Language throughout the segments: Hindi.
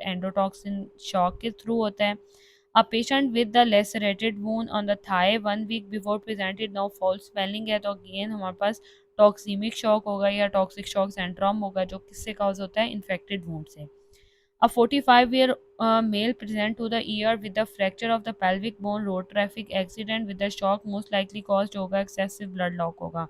एंडोटॉक्सिन शॉक के थ्रू होता है। A patient with the lacerated wound on the thigh 1 week before presented no fall swelling है तो अगेन हमारे पास टॉक्सीमिक शॉक होगा या टॉक्सिक शॉक सिंड्रोम होगा, जो किससे काज होता है, इन्फेक्टेड वूंड से। A 45-year male present to the ER with the fracture of the pelvic bone, road traffic accident with the shock most likely caused होगा, excessive blood loss होगा।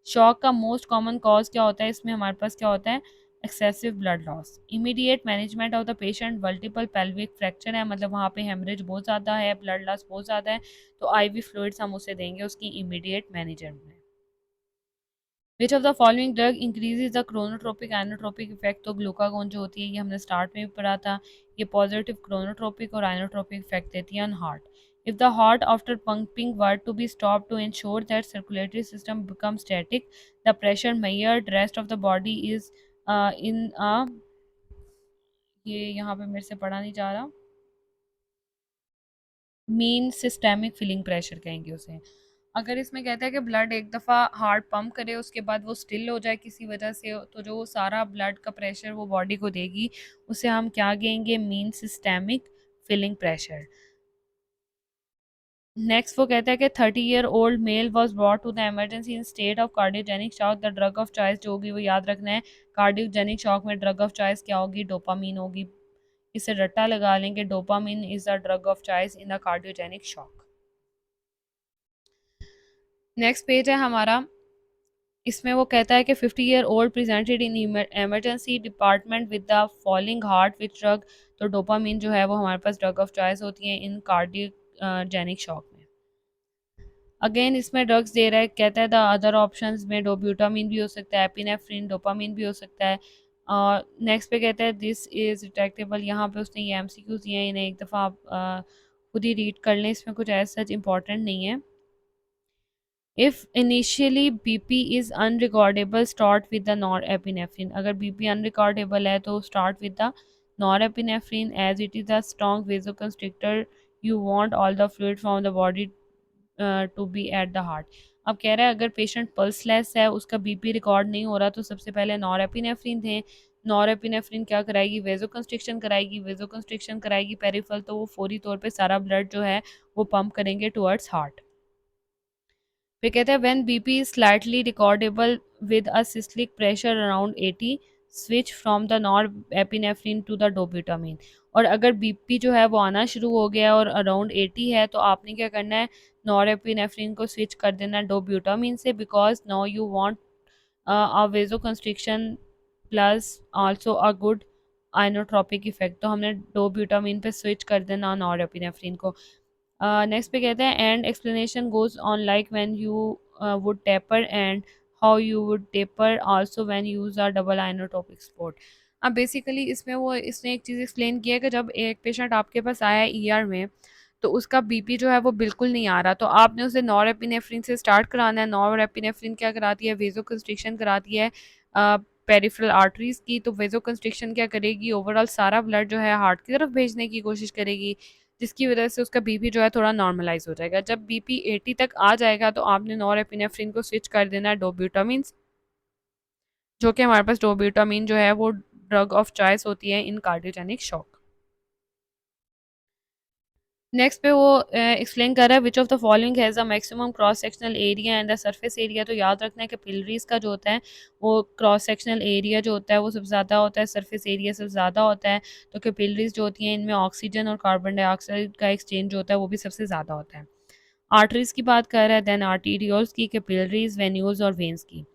शॉक का मोस्ट कॉमन कॉज क्या होता है, इसमें हमारे पास क्या होता है, excessive blood loss. Immediate management of the patient, multiple pelvic fracture है, मतलब वहाँ पे हेमरेज बहुत ज़्यादा है, ब्लड लॉस बहुत ज़्यादा है, तो आईवी फ्लूइड्स हम उसे देंगे उसकी immediate management. Which of the following drug increases the chronotropic inotropic effect, तो ग्लूकागोन जो होती है ये हमने स्टार्ट में भी पढ़ा था, ये पॉजिटिव क्रोनोट्रोपिक और आइनोट्रोपिक इफेक्ट देती है on heart. If the heart after pumping were to be stop to ensure that circulatory system become static, the pressure measured rest of the body is in ये यहाँ पे मेरे से पढ़ा नहीं जा रहा, मीन सिस्टेमिक फिलिंग प्रेशर कहेंगे उसे। अगर इसमें कहता है कि ब्लड एक दफ़ा हार्ट पंप करे उसके बाद वो स्टिल हो जाए किसी वजह से, तो जो सारा ब्लड का प्रेशर वो बॉडी को देगी उसे हम क्या कहेंगे, mean systemic filling pressure. Next वो कहता है कि 30 year old male was brought to the emergency in state of cardiogenic shock, the drug of choice जो होगी वो याद रखना है, कार्डियोजेनिक शॉक में ड्रग ऑफ चॉइस क्या होगी, डोपामीन होगी। इसे रट्टा लगा लेंगे, dopamine is the drug of choice in the cardiogenic shock. Next page है हमारा, इसमें वो कहता है कि 50 year old presented in emergency department with the falling heart which drug, तो डोपामीन जो है वो हमारे पास ड्रग ऑफ चॉइस होती है इन कार्डियोजेनिक शॉक में। अगेन इसमें ड्रग्स दे रहा है, कहता है द अदर ऑप्शंस में डोब्यूटामीन भी हो सकता है, एपिनेफ्रिन, डोपामीन भी हो सकता है। और नेक्स्ट पे कहता है दिस इज डिटेक्टेबल, यहाँ पे उसने ये एमसीक्यूज दिए हैं, इन्हें एक दफ़ा आप खुद ही रीड कर लें, इसमें कुछ ऐसा सच इंपॉर्टेंट नहीं है। If initially BP is unrecordable, start with the norepinephrine. अगर BP unrecordable है तो start with the norepinephrine as it is a strong vasoconstrictor. You want all the fluid from the body to be at the heart. अब कह रहा है अगर पेशेंट पल्सलेस है, उसका बीपी रिकॉर्ड नहीं हो रहा, तो सबसे पहले नॉरेपिनेफ्रिन दें। नॉरेपिनेफ्रिन क्या कराएगी, वेजोकंस्ट्रिक्शन कराएगी, वेजोकंस्ट्रिक्शन कराएगी पेरिफेरल, तो वो फौरी तौर पे सारा ब्लड जो है वो पंप करेंगे टुवर्ड्स हार्ट। फिर कहते हैं when BP is slightly recordable with a systolic pressure around 80, switch from the norepinephrine to the dobutamine. और अगर बीपी जो है वो आना शुरू हो गया और अराउंड 80 है, तो आपने क्या करना है, नॉरएपिनेफ्रिन को स्विच कर देना डोब्यूटामीन से, because now you want a वेजोकंस्ट्रिक्शन plus also a good inotropic effect, तो हमने डोब्यूटामीन पे स्विच कर देना नॉरएपिनेफ्रिन को। नेक्स्ट पे कहते हैं and explanation goes on like when you would taper and how you would taper also when use a double inotropic support. अब बेसिकली इसमें वो इसने एक चीज़ एक्सप्लेन किया है कि जब एक पेशेंट आपके पास आया है ईआर में, तो उसका बीपी जो है वो बिल्कुल नहीं आ रहा, तो आपने उसे नॉरएपिनेफ्रिन से स्टार्ट कराना है। नॉरएपिनेफ्रिन क्या कराती है, वेजोकंस्ट्रिक्शन कराती है पेरिफेरल आर्टरीज की, तो वेजोकंस्ट्रिक्शन क्या करेगी, ओवरऑल सारा ब्लड जो है हार्ट की तरफ भेजने की कोशिश करेगी, जिसकी वजह से उसका बीपी जो है थोड़ा नॉर्मलाइज हो जाएगा। जब बीपी 80 तक आ जाएगा तो आपने नॉरएपिनेफ्रिन को स्विच कर देना है डोब्यूटामीन, जो कि हमारे पास डोब्यूटामीन जो है वो ड्रग ऑफ चॉइस होती है इन कार्डियोजेनिक शॉक। नेक्स्ट पे वो एक्सप्लेन कर रहा है which of the following has a maximum cross sectional area and the surface area, तो याद रखना है कि पिलरीज का जो होता है वो क्रॉस सेक्शनल एरिया जो होता है वो सबसे ज़्यादा होता है, सरफेस एरिया सबसे ज़्यादा होता है, तो कैपिलरीज जो होती हैं इनमें ऑक्सीजन और कार्बन डाइऑक्साइड का एक्सचेंज जो होता है वो भी सबसे ज़्यादा होता है। आर्टरीज की बात कर रहा है, देन आर्टीरियोल्स की, कैपिलरीज, वेन्यूल्स और वेन्स की।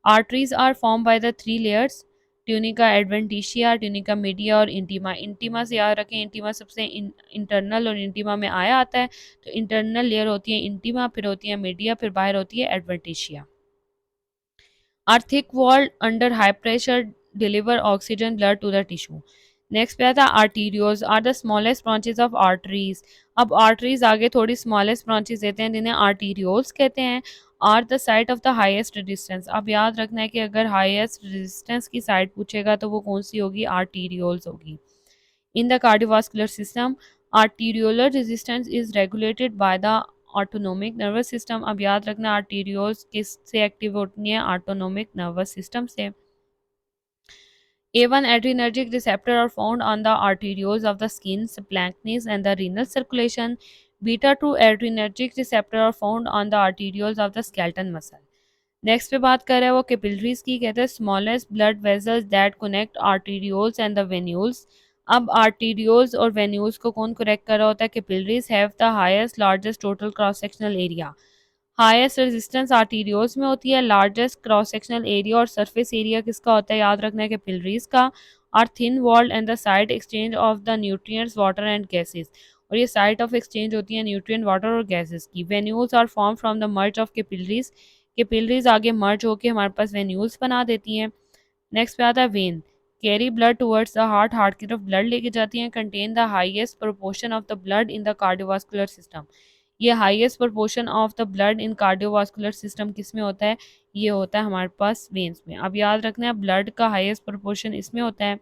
Arteries are form by the 3 layers, tunica adventitia, tunica media और इंटीमा। इंटीमा से याद रखें, इंटीमा सबसे इंटरनल और इंटीमा में आया आता है, तो इंटरनल लेयर होती है इंटीमा, फिर होती है मीडिया, फिर बाहर होती है adventitia. Are thick wall under high pressure deliver oxygen blood to the tissue. Next पे आता है arterioles are the smallest branches of arteries. अब आर्टरीज आगे थोड़ी स्मॉलेस्ट ब्रांचेस देते हैं जिन्हें आर्टीरियोल्स कहते हैं। Are the site of the highest resistance, अब याद रखना है कि अगर हाईएस्ट रेजिस्टेंस की साइड पूछेगा तो वो कौन सी होगी, आर्टीरियोल्स होगी। In the cardiovascular system arteriolar resistance is regulated by the autonomic nervous system. अब याद रखना आर्टीरियोल्स किस से एक्टिव होती हैं, ऑटोनोमिक नर्वस सिस्टम से। A1 adrenergic receptor are found on the arterioles of the skin, splanchnies, and the renal circulation. Beta 2 adrenergic receptor are found on the arterioles of the skeleton muscle. Next पे बात कर रहे हैं वो कैपिलरीज की, कहते हैं smallest blood vessels that connect arterioles and the venules. अब आर्टीरियोल्स और वेन्यूल्स को कौन कनेक्ट कर रहा होता है? Capillaries have the highest largest total cross sectional area. Highest resistance arterioles में होती है, लार्जेस्ट क्रॉस सेक्शनल एरिया और सरफेस एरिया किसका होता है? याद रखना है कैपिलरीज का। Are thin walled and the side exchange of the nutrients water and gases, और ये साइट ऑफ एक्सचेंज होती है न्यूट्रिएंट वाटर और गैसेस की। Venules are form from the merge of capillaries, capillaries आगे मर्ज होकर हमारे पास वेन्यूल्स बना देती हैं। नेक्स्ट पे आता है vein, carry blood towards the heart, heart की तरफ ब्लड लेके जाती हैं। Contain the highest proportion of the blood in the cardiovascular system. ये highest proportion of the blood in cardiovascular system किस में होता है? ये होता है हमारे पास वेन्स में। अब याद रखना है ब्लड का हाईएस्ट प्रोपोर्शन इसमें होता है।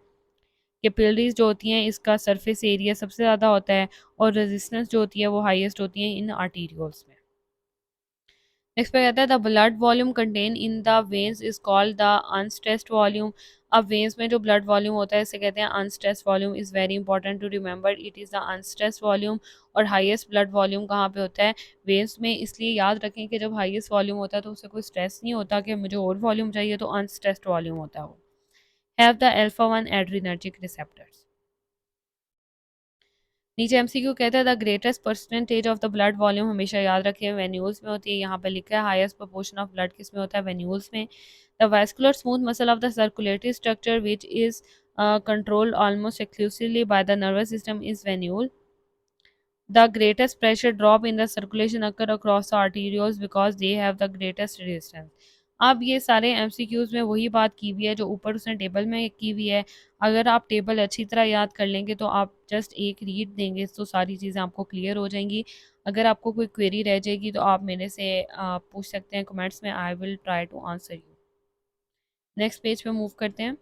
कैपिलरीज जो होती हैं इसका सरफेस एरिया सबसे ज़्यादा होता है, और रेजिस्टेंस जो होती है वो हाईएस्ट होती है इन आर्टीरियोल्स में। नेक्स्ट पे कहता है the blood volume contain in the veins is called the unstressed volume. अब वेन्स में जो ब्लड वॉल्यूम होता है इसे कहते हैं unstressed volume. Is very important to remember, it is the unstressed volume. और हाईएस्ट ब्लड वॉल्यूम कहाँ पे होता है? वेन्स में। इसलिए याद रखें कि जब हाईएस्ट वॉल्यूम होता है तो उसे कोई स्ट्रेस नहीं होता कि मुझे और वॉल्यूम चाहिए, तो अनस्ट्रेस्ड वॉल्यूम होता है वो। Have the alpha 1 adrenergic receptors. नीचे एमसीक्यू कहता है the greatest percentage of the blood volume, हमेशा याद रखें वेन्यूल्स में होती है। यहाँ पे लिखा है हाईएस्ट प्रोपोर्शन ऑफ ब्लड किस में होता है? वेन्यूल्स में। The vascular smooth muscle of the circulatory structure which is controlled almost exclusively by the nervous system is venule. The greatest pressure drop in the circulation occur across the arterioles because they have the greatest resistance. अब ये सारे एमसीक्यूज में वही बात की हुई है जो ऊपर उसने टेबल में की हुई है। अगर आप टेबल अच्छी तरह याद कर लेंगे तो आप जस्ट एक रीड देंगे तो सारी चीज़ें आपको क्लियर हो जाएंगी। अगर आपको कोई क्वेरी रह जाएगी तो आप मेरे से पूछ सकते हैं कमेंट्स में, I will try to answer you. Next page पे मूव करते हैं।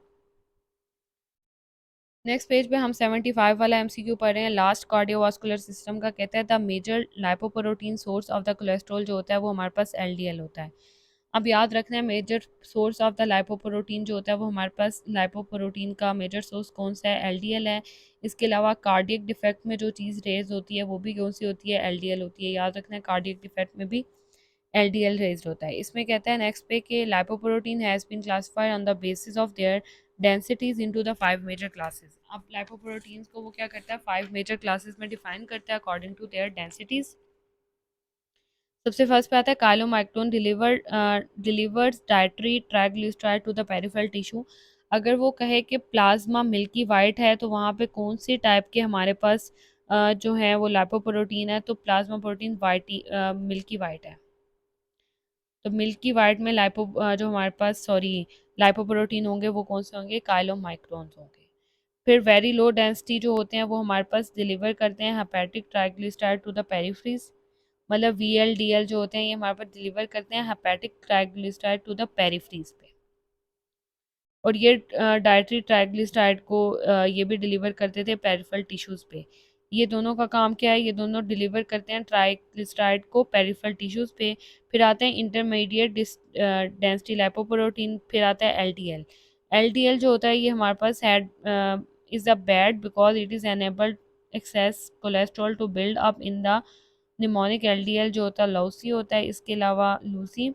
नेक्स्ट पेज पे हम 75 वाला एमसीक्यू पढ़ रहे हैं। लास्ट कार्डियोवास्कुलर सिस्टम का कहता है the major lipoprotein source of the cholesterol जो होता है वो हमारे पास एलडीएल होता है। अब याद रखना है major source of the lipoprotein जो होता है वो हमारे पास लाइपोप्रोटीन का मेजर सोर्स कौन सा है? एलडीएल है। इसके अलावा कार्डियक डिफेक्ट में जो चीज़ रेज होती है वो भी कौन सी होती है? एलडीएल होती है। याद रखना है कार्डियक डिफेक्ट में भी एलडीएल रेज्ड होता है। इसमें कहता है नेक्स्ट पे कि lipoprotein has been classified on the basis of their densities into the 5 major classes. अब लाइपोप्रोटीन्स को वो क्या करता है? 5 मेजर क्लासेस में डिफाइन करता है अकॉर्डिंग टू देयर डेंसिटीज। सबसे फर्स्ट पे आता है chylomicron delivers dietary triglyceride to the peripheral tissue. अगर वो कहे कि प्लाज्मा मिल्की वाइट है तो वहाँ पे कौन सी टाइप के हमारे पास जो है वो लाइपोप्रोटीन है? तो plasma protein white milky white है। तो मिल्की वाइट में जो हमारे पास लाइपोप्रोटीन होंगे वो कौन से होंगे? काइलोमाइक्रोन्स होंगे। फिर वेरी लो डेंसिटी जो होते हैं वो हमारे पास डिलीवर करते हैं हेपेटिक ट्राइग्लिसराइड टू द पेरिफ्रीज। मतलब वीएलडीएल जो होते हैं ये हमारे पास डिलीवर करते हैं हेपेटिक ट्राइग्लिसराइड टू द पेरिफ्रीज पे। और ये डाइटरी ट्राइग्लिसराइड को ये भी डिलीवर करते थे पेरिफेरल टिश्यूज़ पे। ये दोनों का काम क्या है? ये दोनों डिलीवर करते हैं ट्राइग्लिसराइड को पेरिफेरल टिश्यूज़ पे। फिर आते हैं इंटरमीडिएट डेंसिटी लाइपोप्रोटीन, फिर आता है एलडीएल। एलडीएल जो होता है ये हमारे पास had is a bad because it is enabled excess cholesterol to build up in the mnemonic. LDL जो होता है लूसी होता है। इसके अलावा lousy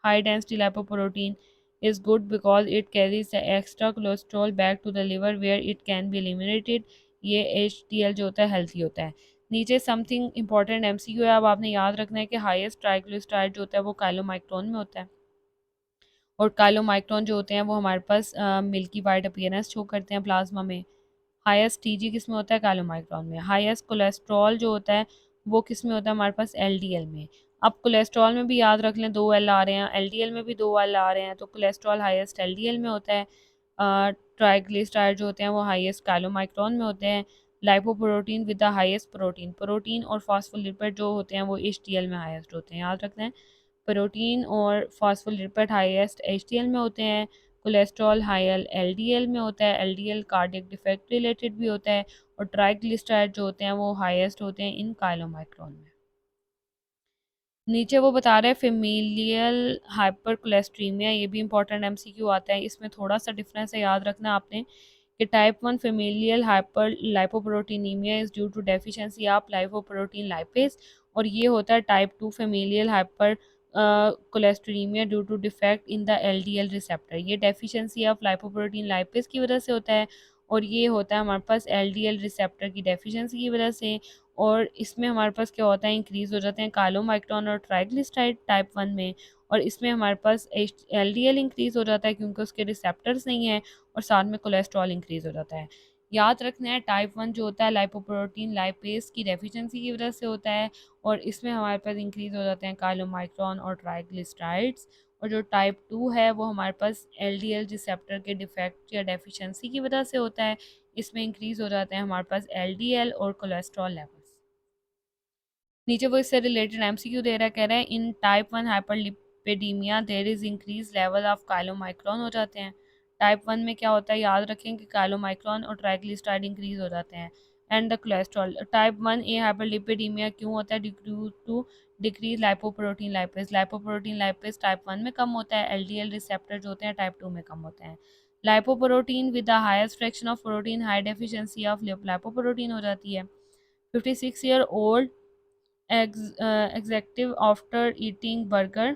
high density lipoprotein is good because it carries the extra cholesterol back to the liver where it can be eliminated। ये HDL जो होता है हेल्थी होता है। नीचे समथिंग इंपॉर्टेंट एमसीक्यू है। अब आपने याद रखना है कि हाईएस्ट ट्राइग्लिसराइड जो होता है वो काइलोमाइक्रोन में होता है, और काइलोमाइक्रोन जो होते हैं वो हमारे पास मिल्की वाइट अपीयरेंस शो करते हैं प्लाज्मा में। हाईएस्ट टीजी किस में होता है? काइलोमाइक्रोन में। हाईएस्ट कोलेस्ट्रॉल जो होता है वो किस में होता है? हमारे पास एलडीएल में। अब कोलेस्ट्रॉल में भी याद रख लें 2 एल आ रहे हैं, एलडीएल में भी 2 एल आ रहे हैं, तो कोलेस्ट्रॉल हाईएस्ट एलडीएल में होता है। ट्राइग्लिसराइड जो होते हैं वो हाईएस्ट काइलोमाइक्रोन में होते हैं। Lipoprotein with the highest protein, protein और फॉस्फोलिपिड जो होते हैं वो एचडीएल में हाईएस्ट होते हैं। याद रखना है प्रोटीन और फॉस्फोलिपिड हाईएस्ट एचडीएल में होते हैं। कोलेस्ट्रॉल हाई एलडीएल में होता है। एलडीएल कार्डियक डिफेक्ट रिलेटेड भी होता है। और ट्राइग्लिसराइड जो होते हैं वो हाईएस्ट होते हैं इन काइलोमाइक्रोन में। नीचे वो बता रहे हैं फेमिलियल हाइपर कोलेस्ट्रीमिया, ये भी इंपॉर्टेंट एमसीक्यू आता है, इसमें थोड़ा सा डिफरेंस है, याद रखना आपने कि type 1 familial hyperlipoproteinemia is due to deficiency of lipoprotein lipase, और ये होता है type 2 familial hypercholesterolemia due to defect in the LDL receptor. ये डेफिशिएंसी ऑफ लाइपोप्रोटीन लाइपेज की वजह से होता है, और ये होता है हमारे पास एलडीएल रिसेप्टर की डेफिशिएंसी की वजह से। और इसमें हमारे पास क्या होता है, इंक्रीज़ हो जाते हैं कालोमाइक्रोन और ट्राइग्लिसराइड टाइप 1 में, और इसमें हमारे पास एलडीएल इंक्रीज़ हो जाता है क्योंकि उसके रिसेप्टर्स नहीं है, और साथ में कोलेस्ट्रॉल इंक्रीज़ हो जाता है। याद रखना है टाइप 1 जो होता है लाइपोप्रोटीन लाइपेज की डेफिशिएंसी की वजह से होता है, और इसमें हमारे पास इंक्रीज़ हो जाते हैं कालोमाइक्रोन और ट्राइग्लिसराइड्स। और जो टाइप 2 है वो हमारे पास एलडीएल रिसेप्टर के डिफेक्ट या डेफिशिएंसी की वजह से होता है, इसमें इंक्रीज़ हो जाते हैं हमारे पास एलडीएल और कोलेस्ट्रॉल लेवल्स। नीचे वो इससे रिलेटेड एमसीक्यू दे रहा है, कह रहा है in type 1 hyperlipidemia there is increase level of chylomicron हो जाते हैं। टाइप 1 में क्या होता है, याद रखें कि काइलोमाइक्रोन और ट्राइग्लिसराइड इंक्रीज हो जाते हैं, and the cholesterol. Type 1 A hyperlipidaemia क्यों होता है, due to decrease lipoprotein lipase. Lipoprotein lipase type 1 में कम होता है, एलडीएल रिसेप्टर जो होते हैं टाइप 2 में कम होते हैं। Lipoprotein with the highest fraction of protein high deficiency of lipoprotein हो जाती है। 56 year old executive after eating burger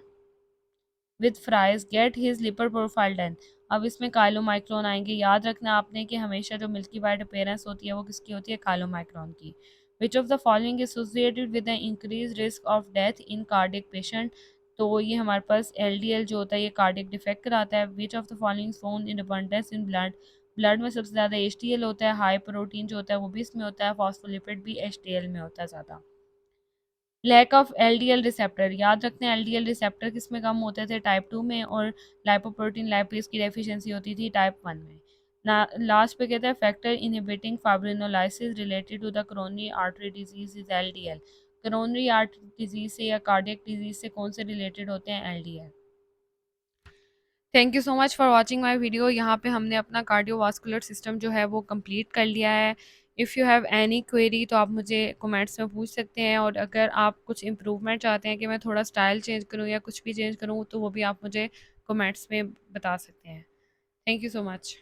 with fries get his liver profile done। अब इसमें काइलोमाइक्रोन आएंगे, याद रखना आपने कि हमेशा जो मिल्की वाइट अपीयरेंस होती है वो किसकी होती है, काइलोमाइक्रोन की। Which of the following associated with the increase risk of death in cardiac patient. तो ये हमारे पास एलडीएल जो होता है ये कार्डियक डिफेक्ट कराता है। Which of the following found in abundance in blood. Blood में सबसे ज़्यादा एचडीएल होता है, हाई प्रोटीन जो होता है वो भी इसमें होता है, फॉस्फोलिपिड भी एचडीएल में होता है ज़्यादा। लैक ऑफ एलडीएल रिसेप्टर, याद रखते हैं एलडीएल रिसेप्टर किस में कम होते थे, टाइप 2 में, और लाइपोप्रोटीन लाइपेज की डेफिशिएंसी होती थी टाइप 1 में। ना लास्ट पे कहते हैं factor inhibiting fibrinolysis related to the coronary artery disease is LDL. Coronary artery disease से या कार्डियक डिजीज से कौन से रिलेटेड होते हैं, LDL. Thank you so much for watching my video. यहाँ पे हमने अपना कार्डियोवास्कुलर सिस्टम जो है वो कंप्लीट कर लिया है। If you have any query तो आप मुझे कमेंट्स में पूछ सकते हैं, और अगर आप कुछ इम्प्रूवमेंट चाहते हैं कि मैं थोड़ा स्टाइल चेंज करूँ या कुछ भी चेंज करूँ तो वो भी आप मुझे कमेंट्स में बता सकते हैं। Thank you so much.